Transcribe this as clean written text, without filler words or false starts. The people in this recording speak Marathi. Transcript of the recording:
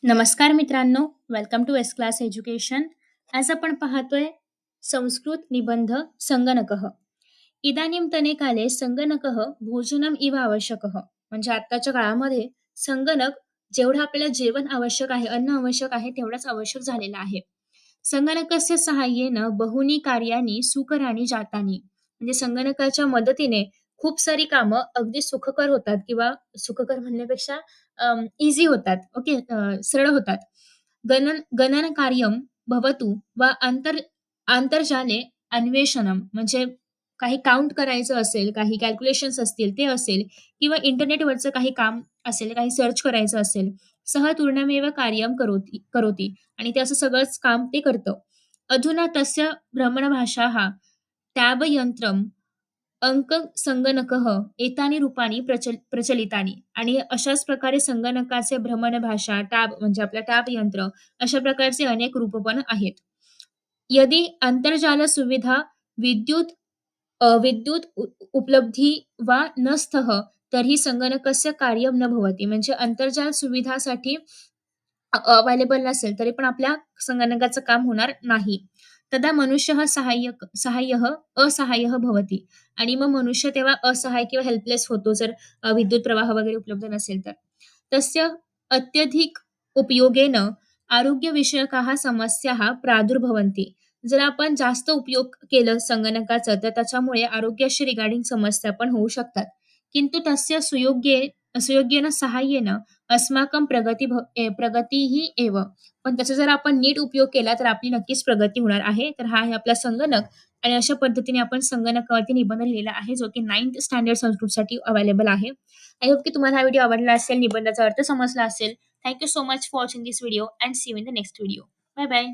नमस्कार मित्रांनो, welcome to S class education. आज आपण पाहतोय संस्कृत निबंध संगणकः. इदानींतने काले संगणकः भोजनम इव आवश्यकः. म्हणजे आत्ताच्या काळामध्ये संगणक जेवढं आपल्याला जेवण आवश्यक आहे, अन्न आवश्यक आहे, तेवढाच आवश्यक झालेला आहे. संगणकस्य सहाय्येन बहूनि कार्याणि सुकराणि जातानि. म्हणजे संगणकाच्या मदतीने खूप सारी कामं अगदी सुखकर होतात किंवा सुखकर म्हणण्यापेक्षा ईझी होतात. ओके, सरळ होतात. गणनकार्यं भवतु वा आंतरजाले अन्वेषणं म्हणजे काही काउंट करायचं असेल, काही कॅल्क्युलेशन्स असतील ते असेल किंवा इंटरनेटवरचं काही काम असेल, काही सर्च करायचं असेल, सः तूर्णमेव कार्यं करोति आणि ते असं सगळंच काम ते करतं. अधुना तस्य भ्रमणभाषाः टॅब यंत्रम अंकसंगणकः एतानि रूपाणी प्रचलितानि आणि अशाच प्रकारे संगणकाचे भ्रमण भाषा, टॅब म्हणजे आपलं टॅब यंत्र अशा प्रकारचे अनेक रूप पण आहेत. यदि आंतरजाल सुविधा विद्युत विद्युत उपलब्धी वा न स्तः तर्हि संगणकस्य कार्यं न भवति. म्हणजे आंतरजाल सुविधासाठी अवेलेबल नसेल तरी पण आपल्या संगणकाचं काम होणार नाही. तदा मनुष्यः सहाय्यः असहाय्यः भवति आणि मग मनुष्य तेव्हा असहाय्य किंवा हेल्पलेस होतो जर विद्युत प्रवाह वगैरे उपलब्ध नसेल तर. तस्य अत्यधिक उपयोगेन आरोग्यविषयकाः समस्याः प्रादुर्भवन्ति. जर आपण जास्त उपयोग केलं संगणकाचं तर त्याच्यामुळे आरोग्याशी रिगार्डिंग समस्या पण होऊ शकतात. किंतु तस्य सुयोग्येन सहाय्येन अस्माकं प्रगतीही एव. पण त्याचा जर आपण नीट उपयोग केला तर आपली नक्कीच प्रगती होणार आहे. तर हा आहे आपला संगणक आणि अशा पद्धतीने आपण संगणकावरती निबंध लिहिला आहे, जो की 9th स्टँडर्ड संस्कृतसाठी अवेलेबल आहे. आय होप की तुम्हाला हा व्हिडिओ आवडला असेल, निबंधाचा अर्थ समजला असेल. Thank you so much for watching this video and see you in the next video. Bye bye.